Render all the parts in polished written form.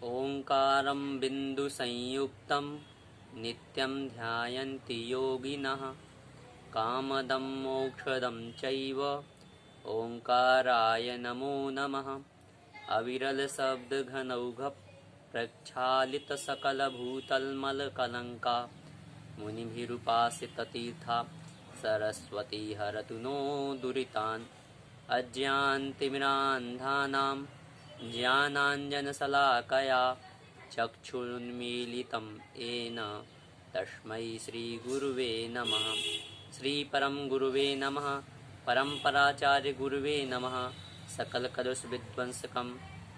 ओंकारं बिन्दुसंयुक्तं नित्यं ध्यायन्ति योगिनः कामदं मोक्षदं चैव ओंकाराय नमो नमः। अविरलशब्दघनौघ प्रक्षालितसकलभूतलमलकलङ्का मुनिभिरुपासिततीर्था सरस्वती हरतु नो दुरितान्। अज्ञानतिमिरान्धानां ज्ञानाञ्जनशलाकया चक्षुरुन्मीलितं येन तस्मै श्रीगुरुवे नमः। श्रीपरम गुरुवे नमः। परम्पराचार्य गुरुवे नमः। सकलकलुषविध्वंसकं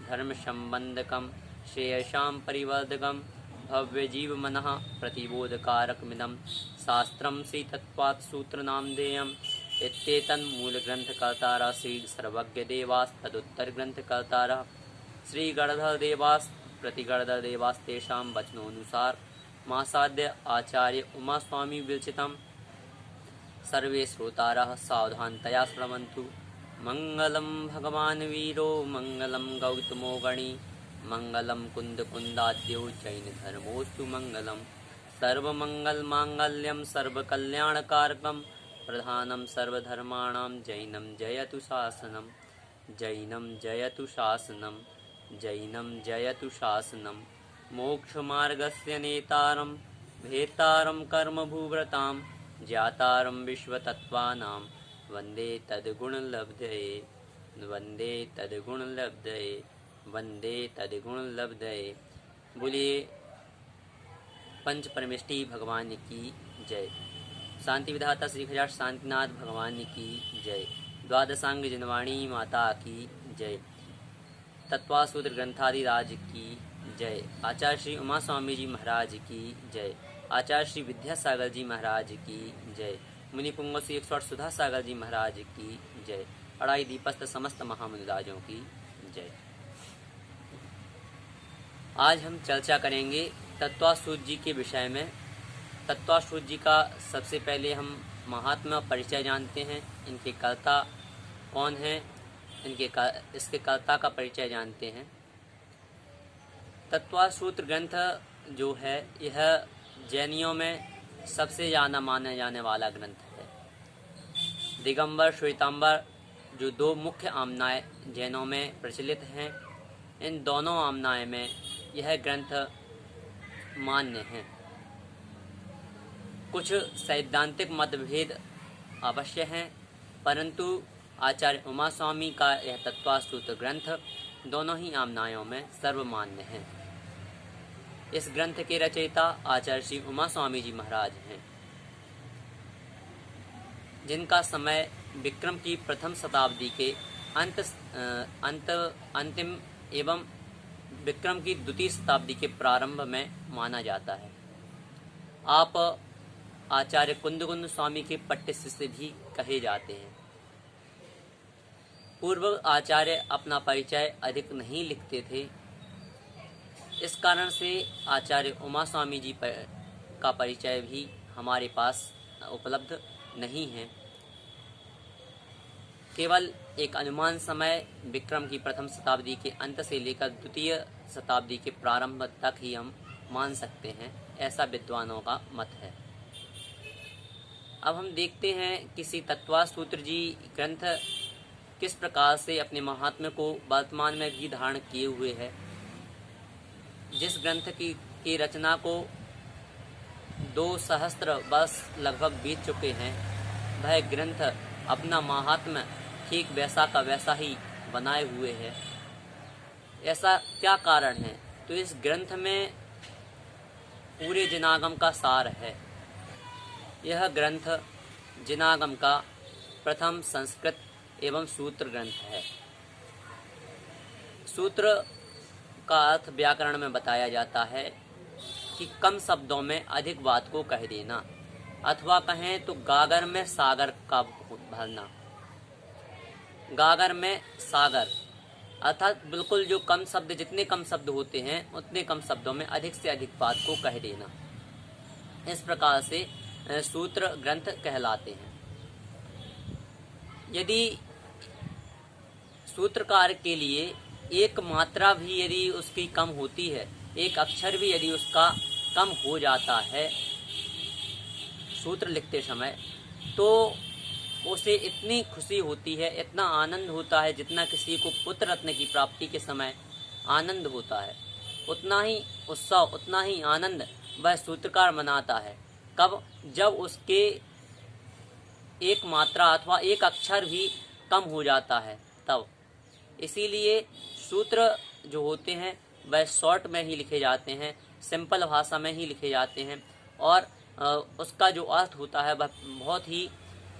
धर्मसम्बन्धकं श्रेयसां परिवर्धकं भव्यजीवमनः प्रतिबोधकारकमिदं शास्त्रं श्रीतत्त्वात् सूत्रनामधेयम् इत्येतन्मूलग्रन्थकर्तारः श्री सर्वज्ञदेवास्तदुत्तरग्रन्थकर्तारः श्री गणधरदेवास् प्रतिगणधरदेवास्तेषां वचनोऽनुसार महासाध्य आचार्य उमास्वामी विरचितं सर्वे श्रोतारः सावधानतया श्रवन्तु। मंगलम भगवान वीरो मंगलम गौतमो गणी मंगलम कुंदकुंदाद्यो जैन धर्मोस्तु मंगलम। सर्वमंगल मांगल्यम सर्वकल्याणकारकम प्रधानम सर्वधर्माणां जैनम जयतु शासनम। जैनम जयतु शासनम। जैनम जयतु शासनम। मोक्षमार्गस्य नेतारं भेतारं कर्मभूव्रतां ज्ञातारं विश्वतत्त्वानां वंदे तद्गुणलब्धये। वंदे तद्गुणलब्धये। वंदे तद्गुणलब्धये। बोलिए पंच परमेष्टि भगवान की जय। शांति विधाता श्री खजार शांतिनाथ भगवान की जय। द्वादशांग जनवाणी माता की जय। तत्वासूत्र ग्रंथादिराज की जय। आचार्य श्री उमा स्वामी जी महाराज की जय। आचार्य श्री विद्यासागर जी महाराज की जय। मुनि पुंगव श्री 108 सुधा सागर जी महाराज की जय। अड़ाई दीपस्थ समस्त महामुनिराजों की जय। आज हम चर्चा करेंगे तत्वासूत्र जी के विषय में। तत्वासूत्र जी का सबसे पहले हम महात्मा परिचय जानते हैं, इनके कर्ता कौन हैं, इसके कर्ता का परिचय जानते हैं। तत्वासूत्र ग्रंथ जो है यह जैनियों में सबसे ज़्यादा माना जाने वाला ग्रंथ है। दिगंबर श्वेतांबर जो दो मुख्य आमनाएं जैनों में प्रचलित हैं, इन दोनों आमनाएं में यह ग्रंथ मान्य हैं। कुछ सैद्धांतिक मतभेद अवश्य हैं, परंतु आचार्य उमा स्वामी का यह तत्वासूत्र ग्रंथ दोनों ही आमनायों में सर्वमान्य है। इस ग्रंथ के रचयिता आचार्य श्री उमा स्वामी जी महाराज हैं, जिनका समय विक्रम की प्रथम शताब्दी के अंतिम एवं विक्रम की द्वितीय शताब्दी के प्रारंभ में माना जाता है। आप आचार्य कुंदकुंद स्वामी के पट्ट शिष्य भी कहे जाते हैं। पूर्व आचार्य अपना परिचय अधिक नहीं लिखते थे, इस कारण से आचार्य उमा स्वामी जी का परिचय भी हमारे पास उपलब्ध नहीं है। केवल एक अनुमान समय विक्रम की प्रथम शताब्दी के अंत से लेकर द्वितीय शताब्दी के प्रारंभ तक ही हम मान सकते हैं, ऐसा विद्वानों का मत है। अब हम देखते हैं किसी तत्वासूत्र जी ग्रंथ किस प्रकार से अपने महात्म्य को वर्तमान में भी धारण किए हुए है। जिस ग्रंथ की रचना को 2 सहस्त्र वर्ष लगभग बीत चुके हैं, वह ग्रंथ अपना महात्म्य ठीक वैसा का वैसा ही बनाए हुए है। ऐसा क्या कारण है? तो इस ग्रंथ में पूरे जिनागम का सार है। यह ग्रंथ जिनागम का प्रथम संस्कृत एवं सूत्र ग्रंथ है। सूत्र का अर्थ व्याकरण में बताया जाता है कि कम शब्दों में अधिक बात को कह देना, अथवा कहें तो गागर में सागर का भरना। गागर में सागर अर्थात बिल्कुल जो कम शब्द, जितने कम शब्द होते हैं उतने कम शब्दों में अधिक से अधिक बात को कह देना। इस प्रकार से सूत्र ग्रंथ कहलाते हैं। यदि सूत्रकार के लिए एक मात्रा भी यदि उसकी कम होती है, एक अक्षर भी यदि उसका कम हो जाता है सूत्र लिखते समय, तो उसे इतनी खुशी होती है, इतना आनंद होता है, जितना किसी को पुत्र रत्न की प्राप्ति के समय आनंद होता है, उतना ही उत्सव, उतना ही आनंद वह सूत्रकार मनाता है। कब? जब उसके एक मात्रा अथवा एक अक्षर भी कम हो जाता है तब। इसीलिए सूत्र जो होते हैं वह शॉर्ट में ही लिखे जाते हैं, सिंपल भाषा में ही लिखे जाते हैं, और उसका जो अर्थ होता है वह बहुत ही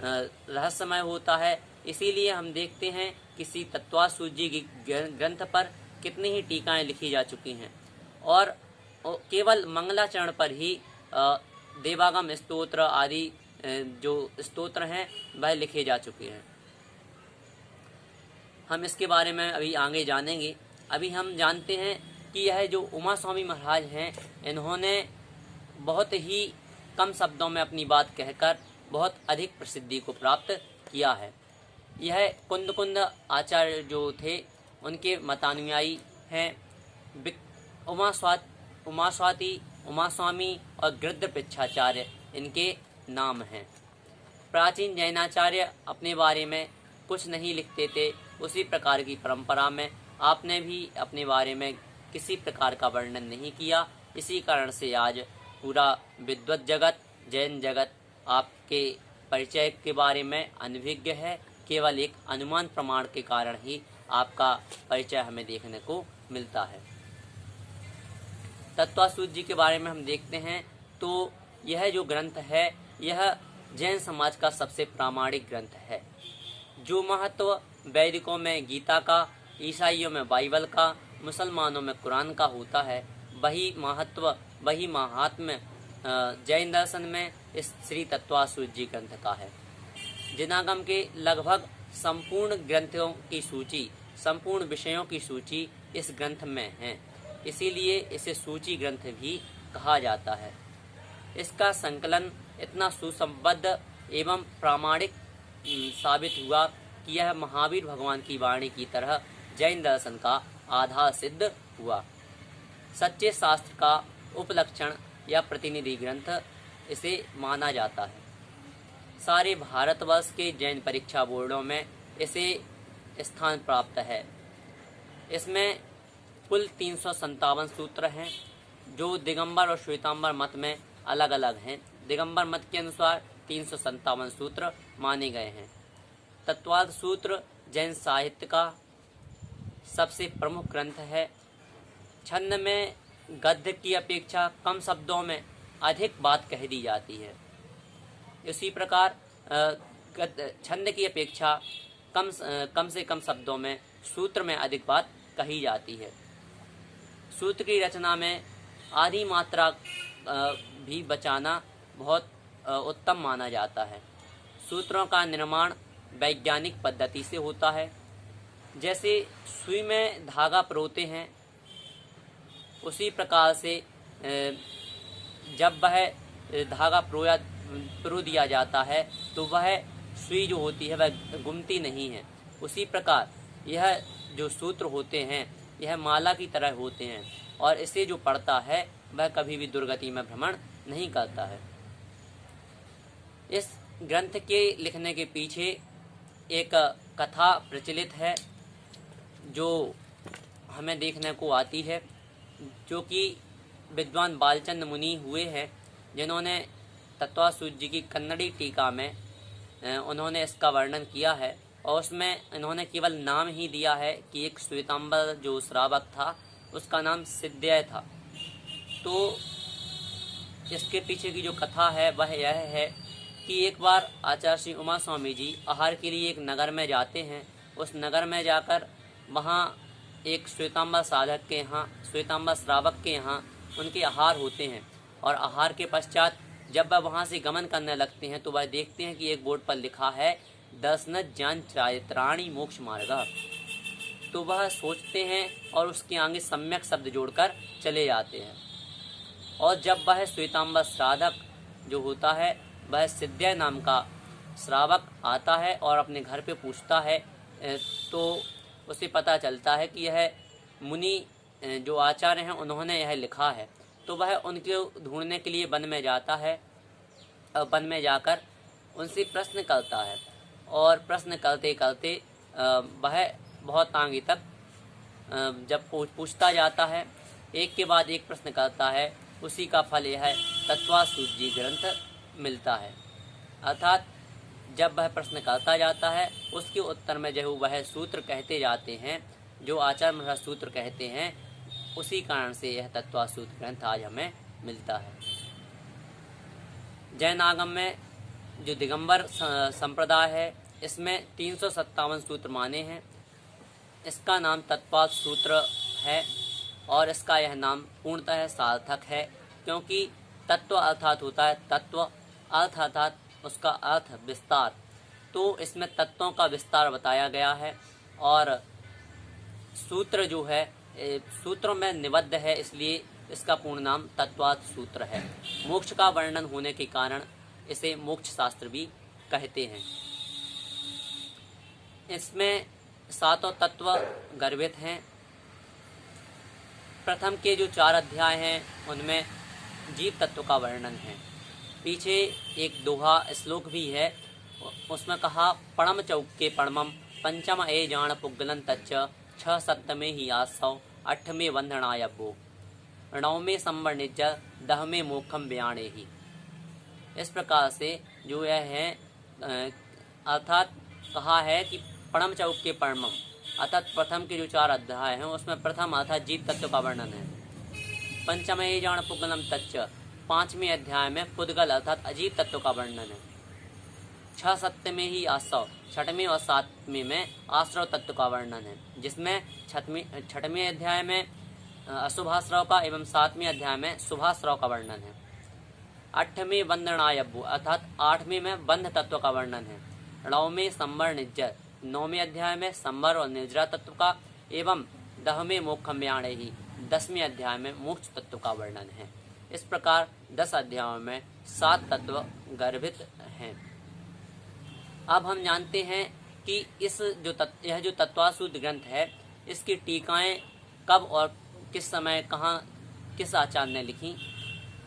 रहस्यमय होता है। इसीलिए हम देखते हैं किसी तत्वासूत जी की ग्रंथ पर कितनी ही टीकाएं लिखी जा चुकी हैं, और केवल मंगलाचरण पर ही देवागम स्तोत्र आदि जो स्तोत्र हैं वह लिखे जा चुके हैं। हम इसके बारे में अभी आगे जानेंगे। अभी हम जानते हैं कि यह जो उमा स्वामी महाराज हैं, इन्होंने बहुत ही कम शब्दों में अपनी बात कहकर बहुत अधिक प्रसिद्धि को प्राप्त किया है। यह कुंद आचार्य जो थे उनके मतानुयायी हैं। उमा स्वाति, उमा स्वामी और गृध्र पृच्छाचार्य इनके नाम हैं। प्राचीन जैनाचार्य अपने बारे में कुछ नहीं लिखते थे, उसी प्रकार की परंपरा में आपने भी अपने बारे में किसी प्रकार का वर्णन नहीं किया। इसी कारण से आज पूरा विद्वत जगत, जैन जगत आपके परिचय के बारे में अनभिज्ञ है। केवल एक अनुमान प्रमाण के कारण ही आपका परिचय हमें देखने को मिलता है। तत्वासूत जी के बारे में हम देखते हैं तो यह जो ग्रंथ है यह जैन समाज का सबसे प्रामाणिक ग्रंथ है। जो महत्व वैदिकों में गीता का, ईसाइयों में बाइबल का, मुसलमानों में कुरान का होता है, वही महत्व, वही महात्म्य जैन दर्शन में इस श्री तत्वासूत जी ग्रंथ का है। जिनागम के लगभग संपूर्ण ग्रंथों की सूची, संपूर्ण विषयों की सूची इस ग्रंथ में है, इसीलिए इसे सूची ग्रंथ भी कहा जाता है। इसका संकलन इतना सुसंबद्ध एवं प्रामाणिक साबित हुआ कि यह महावीर भगवान की वाणी की तरह जैन दर्शन का आधार सिद्ध हुआ। सच्चे शास्त्र का उपलक्षण या प्रतिनिधि ग्रंथ इसे माना जाता है। सारे भारतवर्ष के जैन परीक्षा बोर्डों में इसे स्थान प्राप्त है। इसमें कुल 357 सूत्र हैं, जो दिगंबर और श्वेतांबर मत में अलग अलग हैं। दिगंबर मत के अनुसार 357 सूत्र माने गए हैं। तत्वार्थ सूत्र जैन साहित्य का सबसे प्रमुख ग्रंथ है। छंद में गद्य की अपेक्षा कम शब्दों में अधिक बात कह दी जाती है। इसी प्रकार छंद की अपेक्षा कम से कम शब्दों में सूत्र में अधिक बात कही जाती है। सूत्र की रचना में आधी मात्रा भी बचाना बहुत उत्तम माना जाता है। सूत्रों का निर्माण वैज्ञानिक पद्धति से होता है। जैसे सुई में धागा परोते हैं, उसी प्रकार से जब वह धागा परो दिया जाता है तो वह सुई जो होती है वह गुमती नहीं है। उसी प्रकार यह जो सूत्र होते हैं यह माला की तरह होते हैं, और इसे जो पढ़ता है वह कभी भी दुर्गति में भ्रमण नहीं करता है। इस ग्रंथ के लिखने के पीछे एक कथा प्रचलित है जो हमें देखने को आती है, जो कि विद्वान बालचंद मुनि हुए हैं, जिन्होंने तत्वासूत जी की कन्नड़ी टीका में उन्होंने इसका वर्णन किया है, और उसमें इन्होंने केवल नाम ही दिया है कि एक श्वेतांबर जो श्रावक था उसका नाम सिद्धय था। तो इसके पीछे की जो कथा है वह यह है कि एक बार आचार्य श्री उमा स्वामी जी आहार के लिए एक नगर में जाते हैं। उस नगर में जाकर वहाँ एक श्वेतांबर साधक के यहाँ, श्वेतांबर श्रावक के यहाँ उनके आहार होते हैं, और आहार के पश्चात जब वह वहाँ से गमन करने लगते हैं तो वह देखते हैं कि एक बोर्ड पर लिखा है दर्शन ज्ञान त्रायत्राणी मोक्ष मार्ग। तो वह सोचते हैं और उसके आगे सम्यक शब्द जोड़कर चले जाते हैं। और जब वह श्वेतांबर साधक जो होता है वह सिद्धय नाम का श्रावक आता है और अपने घर पे पूछता है, तो उसे पता चलता है कि यह मुनि जो आचार्य हैं उन्होंने यह लिखा है, तो वह उनको ढूंढने के लिए वन में जाता है। वन में जाकर उनसे प्रश्न करता है और प्रश्न करते करते वह बहुत आगे तक जब पूछता जाता है, एक के बाद एक प्रश्न करता है, उसी का फल यह तत्वासूत्री ग्रंथ मिलता है। अर्थात जब वह प्रश्न करता जाता है, उसके उत्तर में जो वह सूत्र कहते जाते हैं, जो आचार्य महाराज सूत्र कहते हैं, उसी कारण से यह तत्वासूत्र ग्रंथ आज हमें मिलता है। जैन आगम में जो दिगंबर संप्रदाय है, इसमें 357 सूत्र माने हैं। इसका नाम तत्पाद सूत्र है और इसका यह नाम पूर्णतः सार्थक है, क्योंकि तत्व अर्थात होता है तत्व, अर्थ अर्थात उसका अर्थ विस्तार, तो इसमें तत्वों का विस्तार बताया गया है। और सूत्र जो है सूत्रों में निबद्ध है, इसलिए इसका पूर्ण नाम तत्वार्थ सूत्र है। मोक्ष का वर्णन होने के कारण इसे मोक्ष शास्त्र भी कहते हैं। इसमें 7 तत्व गर्भित हैं। प्रथम के जो 4 अध्याय हैं उनमें जीव तत्व का वर्णन है। पीछे एक दोहा श्लोक भी है, उसमें कहा पणम चौके पणमम पंचम ए जान पुग्गलन तच्च 6 सप्तमे ही आसौ 8वें वंदनायब्बो 9वें संवर्णिज 10वें मोक्षम बयाणे ही। इस प्रकार से जो यह है अर्थात कहा है कि पणम चौके पणमम अर्थात प्रथम के जो 4 अध्याय हैं उसमें प्रथम अर्थात जीव तत्व का वर्णन है। पंचमे जान पुद्गलम तच्च 5वें अध्याय में पुद्गल अर्थात अजीव तत्व का वर्णन है। 6 सप्तमे ही आश्रव 6वें और 7वें में आश्रव तत्व का वर्णन है, जिसमें 6वें अध्याय में अशुभाश्रव का एवं 7वें अध्याय में शुभाश्रव का वर्णन है। 8वें वंदनायब्बु अर्थात 8वें में बंध तत्व का वर्णन है। 9वें संवर निज्जर 9वें अध्याय में संवर और निर्जरा तत्व का एवं 10वें मोक्षम बयाणे ही 10वें अध्याय में मोक्ष तत्व का वर्णन है। इस प्रकार 10 अध्यायों में 7 तत्व गर्भित हैं। अब हम जानते हैं कि यह जो तत्वासूत्र ग्रंथ है, इसकी टीकाएं कब और किस समय कहाँ किस आचार्य ने लिखी।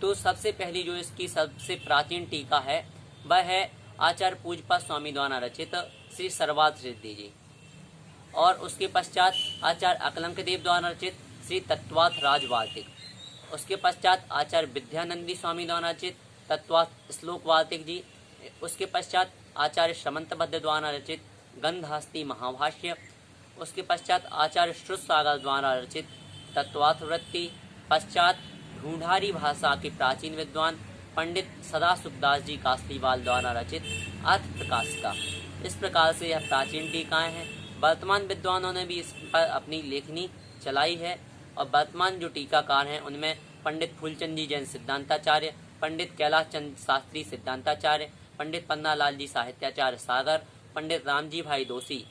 तो सबसे पहली जो इसकी सबसे प्राचीन टीका है वह है आचार्य पूज्यपाद स्वामी द्वारा रचित श्री सर्वार्थ सिद्धि जी, और उसके पश्चात आचार्य अकलंक देव द्वारा रचित श्री तत्वार्थ राजवार्तिक, उसके पश्चात आचार्य विद्यानंदी स्वामी द्वारा रचित तत्वार्थ श्लोक वार्तिक जी, उसके पश्चात आचार्य श्रमंत भद्र द्वारा रचित गंधहस्ती महाभाष्य, उसके पश्चात आचार्य श्रुत सागर द्वारा रचित तत्वार्थ वृत्ति, पश्चात ढूंढारी भाषा के प्राचीन विद्वान पंडित सदा सुखदास जी कास्तीवाल द्वारा रचित अर्थ प्रकाशिका। इस प्रकार से यह प्राचीन टीकाएं हैं। वर्तमान विद्वानों ने भी इस पर अपनी लेखनी चलाई है, और वर्तमान जो टीकाकार हैं उनमें पंडित फूलचंद जी जैन सिद्धांताचार्य, पंडित कैलाश चंद शास्त्री सिद्धांताचार्य, पंडित पन्नालाल जी साहित्याचार्य सागर, पंडित रामजी भाई दोषी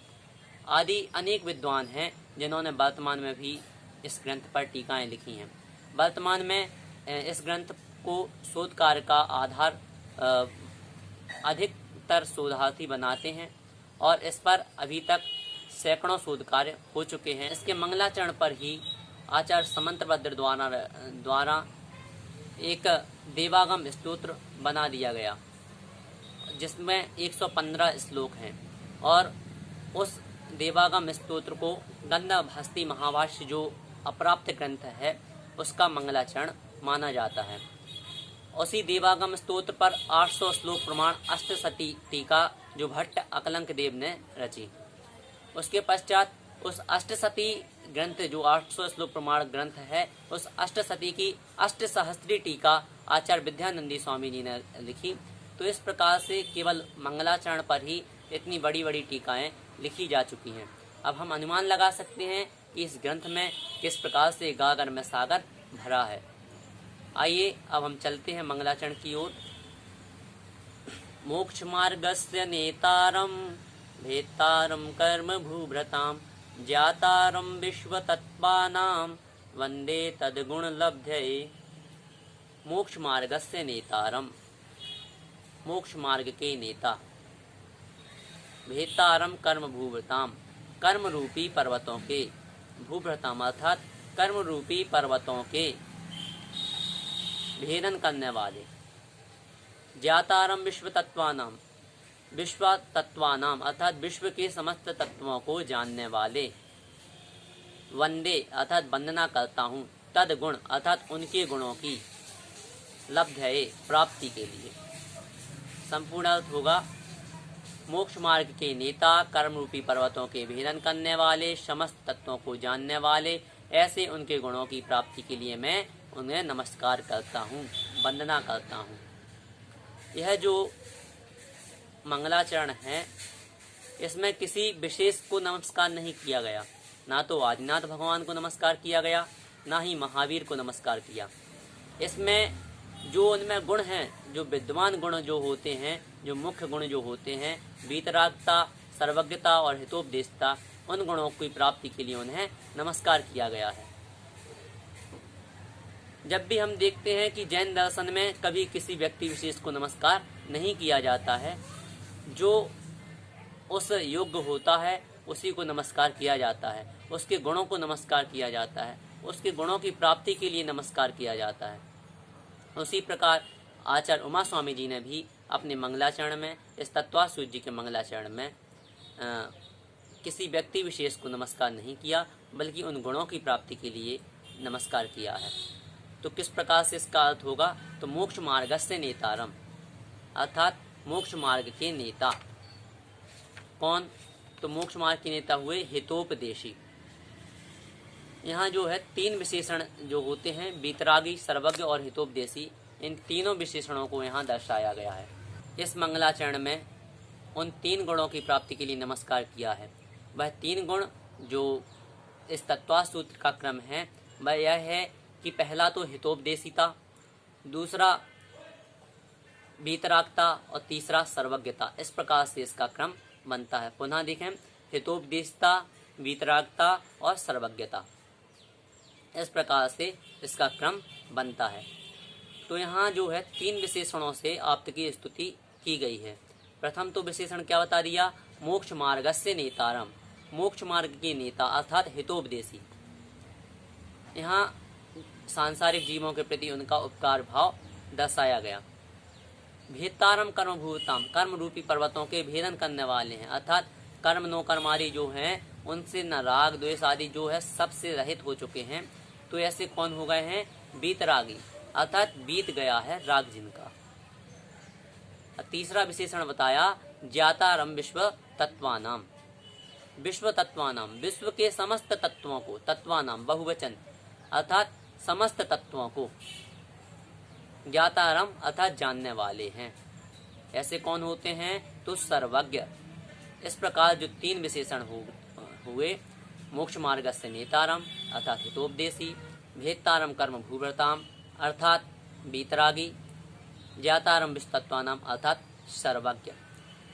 आदि अनेक विद्वान हैं जिन्होंने वर्तमान में भी इस ग्रंथ पर टीकाएं लिखी हैं। वर्तमान में इस ग्रंथ को शोध कार्य का आधार अधिकतर शोधार्थी बनाते हैं, और इस पर अभी तक सैकड़ों शोध कार्य हो चुके हैं। इसके मंगलाचरण पर ही आचार्य समंतभद्र द्वारा एक देवागम स्तोत्र बना दिया गया, जिसमें 115 श्लोक हैं, और उस देवागम स्तोत्र को गंधहस्ती महाभाष्य जो अप्राप्त ग्रंथ है उसका मंगलाचरण माना जाता है। उसी देवागम स्तोत्र पर 800 श्लोक प्रमाण अष्टशती टीका जो भट्ट अकलंक देव ने रची। उसके पश्चात उस अष्टशती ग्रंथ जो 800 श्लोक प्रमाण ग्रंथ है, उस अष्टशती की अष्टसहस्त्री टीका आचार्य विद्यानंदी स्वामी जी ने लिखी। तो इस प्रकार से केवल मंगलाचरण पर ही इतनी बड़ी बड़ी टीकाएं लिखी जा चुकी हैं। अब हम अनुमान लगा सकते हैं कि इस ग्रंथ में किस प्रकार से गागर में सागर भरा है। आइए अब हम चलते हैं मंगलाचरण की ओर। मोक्ष मार्गस्य नेतारम भेतारम कर्म भूभृताम ज्ञातारम विश्व तत्पानाम वंदे तद्गुण लब्धये। मोक्ष मार्गस्य नेतारम, मोक्ष मार्ग के नेता, भेतारम कर्म भूभृताम, कर्म रूपी पर्वतों के, भूभृताम अर्थात कर्म रूपी पर्वतों के भेदन करने वाले, ज्ञातारम विश्व तत्वानाम, विश्व तत्वानाम अर्थात विश्व के समस्त तत्वों को जानने वाले, वंदे अर्थात वंदना करता हूँ, तद गुण अर्थात उनके गुणों की, लब्धये प्राप्ति के लिए। संपूर्ण अर्थ होगा मोक्ष मार्ग के नेता, कर्म रूपी पर्वतों के भेदन करने वाले, समस्त तत्वों को जानने वाले, ऐसे उनके गुणों की प्राप्ति के लिए मैं उन्हें नमस्कार करता हूँ, वंदना करता हूँ। यह जो मंगलाचरण है इसमें किसी विशेष को नमस्कार नहीं किया गया, ना तो आदिनाथ भगवान को नमस्कार किया गया, ना ही महावीर को नमस्कार किया। इसमें जो उनमें गुण हैं, जो विद्वान गुण जो होते हैं, जो मुख्य गुण जो होते हैं, वीतरागता, सर्वज्ञता और हितोपदेशता, उन गुणों की प्राप्ति के लिए उन्हें नमस्कार किया गया है। जब भी हम देखते हैं कि जैन दर्शन में कभी किसी व्यक्ति विशेष को नमस्कार नहीं किया जाता है, जो उस योग्य होता है उसी को नमस्कार किया जाता है, उसके गुणों को नमस्कार किया जाता है, उसके गुणों की प्राप्ति के लिए नमस्कार किया जाता है। उसी प्रकार आचार्य उमा स्वामी जी ने भी अपने मंगलाचरण में, इस तत्वासूत जी के मंगलाचरण में किसी व्यक्ति विशेष को नमस्कार नहीं किया, बल्कि उन गुणों की प्राप्ति के लिए नमस्कार किया है। तो किस प्रकार से इसका अर्थ होगा, तो मोक्ष मार्गस्य नेतारम अर्थात मोक्ष मार्ग के नेता। कौन, तो मोक्ष मार्ग के नेता हुए हितोपदेशी। यहाँ जो है तीन विशेषण जो होते हैं, वीतरागी, सर्वज्ञ और हितोपदेशी, इन तीनों विशेषणों को यहाँ दर्शाया गया है। इस मंगलाचरण में उन तीन गुणों की प्राप्ति के लिए नमस्कार किया है। वह तीन गुण जो इस तत्वासूत्र का क्रम है वह यह है कि पहला तो हितोपदेशिता, दूसरा वीतरागता और तीसरा सर्वज्ञता। इस प्रकार से इसका क्रम बनता है। पुनः देखें, हितोपदेशिता, वीतरागता और सर्वज्ञता, इस प्रकार से इसका क्रम बनता है। तो यहाँ जो है तीन विशेषणों से आप्त की स्तुति की गई है। प्रथम तो विशेषण क्या बता दिया, मोक्ष मार्गस्य नेतारम, मोक्ष मार्ग के नेता अर्थात हितोपदेशी। यहाँ सांसारिक जीवों के प्रति उनका उपकार भाव दर्शाया गया। भेदतारम कर्म भूताम, कर्म रूपी पर्वतों के भेदन करने वाले हैं, अर्थात कर्म नो कर्मारी जो हैं उनसे न राग द्वेष आदि जो है सबसे रहित हो चुके हैं। तो ऐसे कौन हो गए हैं, वीतरागी अर्थात बीत गया है राग जिनका। तीसरा विशेषण बताया ज्ञातारम विश्व तत्वानाम, विश्व तत्वानाम विश्व के समस्त तत्वों को, तत्वानाम बहुवचन अर्थात समस्त तत्वों को, ज्ञातारम अर्थात जानने वाले हैं। ऐसे कौन होते हैं, तो सर्वज्ञ। इस प्रकार जो तीन विशेषण हुए, मोक्ष मार्गस्य नेतारम अर्थात हितोपदेशी, भेदतारम कर्म भूभृताम अर्थात वीतरागी, ज्ञातारम विश्वतत्वानाम अर्थात सर्वज्ञ।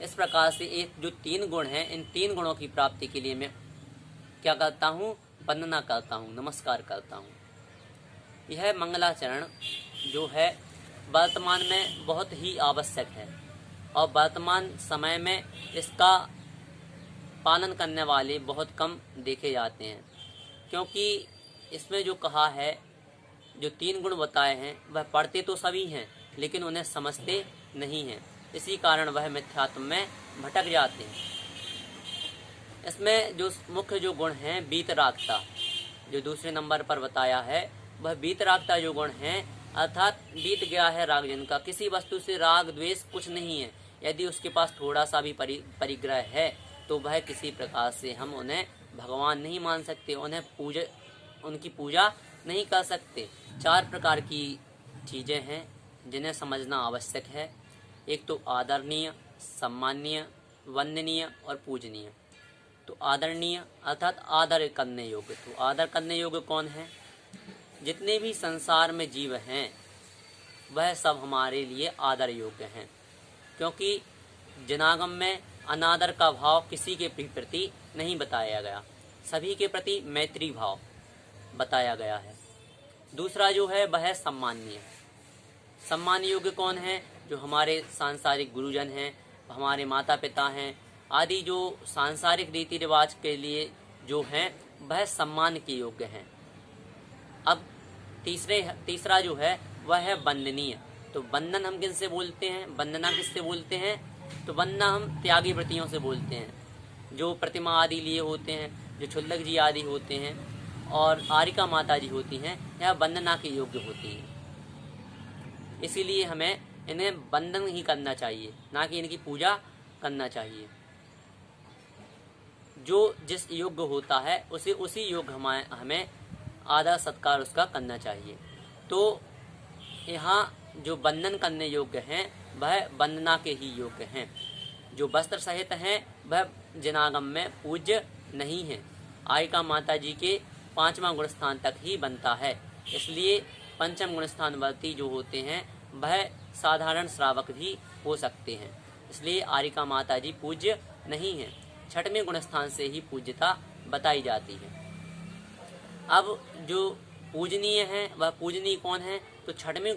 इस प्रकार से एक जो तीन गुण हैं, इन तीन गुणों की प्राप्ति के लिए मैं क्या करता हूँ, वंदना करता हूँ, नमस्कार करता हूँ। यह मंगलाचरण जो है वर्तमान में बहुत ही आवश्यक है और वर्तमान समय में इसका पालन करने वाले बहुत कम देखे जाते हैं, क्योंकि इसमें जो कहा है, जो तीन गुण बताए हैं, वह पढ़ते तो सभी हैं लेकिन उन्हें समझते नहीं हैं। इसी कारण वह मिथ्यात्व में भटक जाते हैं। इसमें जो मुख्य जो गुण हैं, वीतरागता जो दूसरे नंबर पर बताया है, वह वीतरागता जो गुण हैं अर्थात बीत गया है राग जिनका, किसी वस्तु से राग द्वेष कुछ नहीं है। यदि उसके पास थोड़ा सा भी परिग्रह है तो वह किसी प्रकार से हम उन्हें भगवान नहीं मान सकते, उनकी पूजा नहीं कर सकते। चार प्रकार की चीज़ें हैं जिन्हें समझना आवश्यक है। एक तो आदरणीय, सम्माननीय, वंदनीय और पूजनीय। तो आदरणीय अर्थात आदर करने योग्य। तो आदर करने योग्य कौन है, जितने भी संसार में जीव हैं वह सब हमारे लिए आदर योग्य हैं, क्योंकि जनागम में अनादर का भाव किसी के प्रति नहीं बताया गया, सभी के प्रति मैत्री भाव बताया गया है। दूसरा जो है वह है सम्माननीय। सम्मान योग्य कौन है, जो हमारे सांसारिक गुरुजन हैं, हमारे माता पिता हैं, आदि जो सांसारिक रीति रिवाज के लिए जो हैं वह सम्मान के योग्य हैं। अब तीसरा जो है वह है वंदनीय। तो वंदन हम किनसे बोलते हैं, वंदना किससे बोलते हैं? तो वंदना हम त्यागी व्रतियों से बोलते हैं, जो प्रतिमा आदि लिए होते हैं, जो क्षुल्लक जी आदि होते हैं और आरिका माता जी होती हैं, यह वंदना के योग्य होती हैं। इसीलिए हमें इन्हें वंदन ही करना चाहिए, ना कि इनकी पूजा करना चाहिए। जो जिस योग्य होता है उसी योग्य हमें आदर सत्कार उसका करना चाहिए। तो यहाँ जो वंदन करने योग्य हैं वह वंदना के ही योग्य हैं। जो वस्त्र सहित हैं वह जनागम में पूज्य नहीं है। आयिका माता जी के 5वां गुण स्थान तक ही बनता है, इसलिए पंचम गुण स्थान वर्ती जो होते हैं वह साधारण श्रावक भी हो सकते हैं, इसलिए आरिका माता जी पूज्य नहीं है। 6वें गुण स्थान से ही पूज्यता बताई जाती है। अब जो पूजनीय है वह पूजनीय कौन है? तो 6वें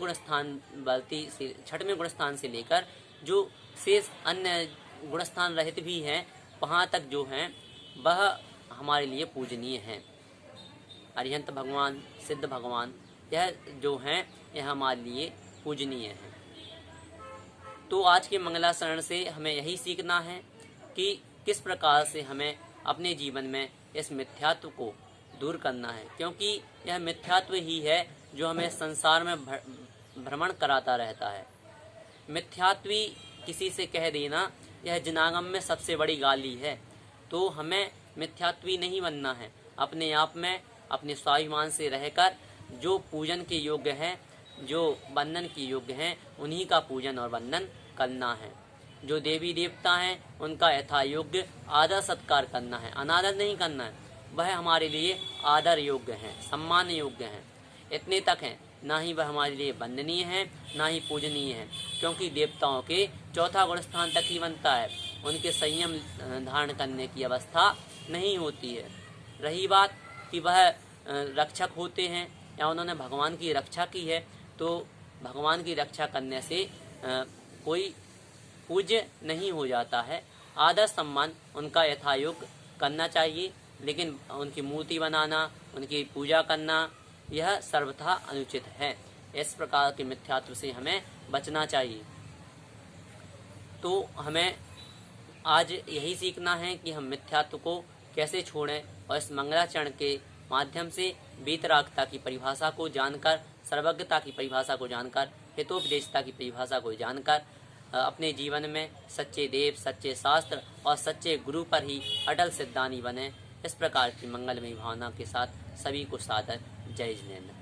गुण स्थान से लेकर जो शेष अन्य गुण स्थान रहित भी हैं वहाँ तक जो हैं वह हमारे लिए पूजनीय हैं। अरिहंत भगवान, सिद्ध भगवान, यह जो हैं यह हमारे लिए पूजनीय हैं। तो आज के मंगलाचरण से हमें यही सीखना है कि किस प्रकार से हमें अपने जीवन में इस मिथ्यात्व को दूर करना है, क्योंकि यह मिथ्यात्व ही है जो हमें संसार में भ्रमण कराता रहता है। मिथ्यात्वी किसी से कह देना यह जनागम में सबसे बड़ी गाली है। तो हमें मिथ्यात्वी नहीं बनना है, अपने आप में अपने स्वाभिमान से रहकर जो पूजन के योग्य है, जो वंदन के योग्य हैं, उन्हीं का पूजन और वंदन करना है। जो देवी देवता हैं उनका यथा योग्य आदर सत्कार करना है, अनादर नहीं करना है। वह हमारे लिए आदर योग्य हैं, सम्मान योग्य हैं, इतने तक हैं। ना ही वह हमारे लिए वंदनीय है, ना ही पूजनीय है, क्योंकि देवताओं के 4था गुण स्थान तक ही बनता है, उनके संयम धारण करने की अवस्था नहीं होती है। रही बात कि वह रक्षक होते हैं या उन्होंने भगवान की रक्षा की है, तो भगवान की रक्षा करने से कोई पूज्य नहीं हो जाता है। आदर सम्मान उनका यथायोग्य करना चाहिए, लेकिन उनकी मूर्ति बनाना, उनकी पूजा करना यह सर्वथा अनुचित है। इस प्रकार के मिथ्यात्व से हमें बचना चाहिए। तो हमें आज यही सीखना है कि हम मिथ्यात्व को कैसे छोड़ें और इस मंगलाचरण के माध्यम से वीतरागता की परिभाषा को जानकर, सर्वज्ञता की परिभाषा को जानकर, हितोपदेशता की परिभाषा को जानकर अपने जीवन में सच्चे देव, सच्चे शास्त्र और सच्चे गुरु पर ही अटल सिद्धानी बने। इस प्रकार की मंगलमयी भावना के साथ सभी को सादर जय जिनेंद्र।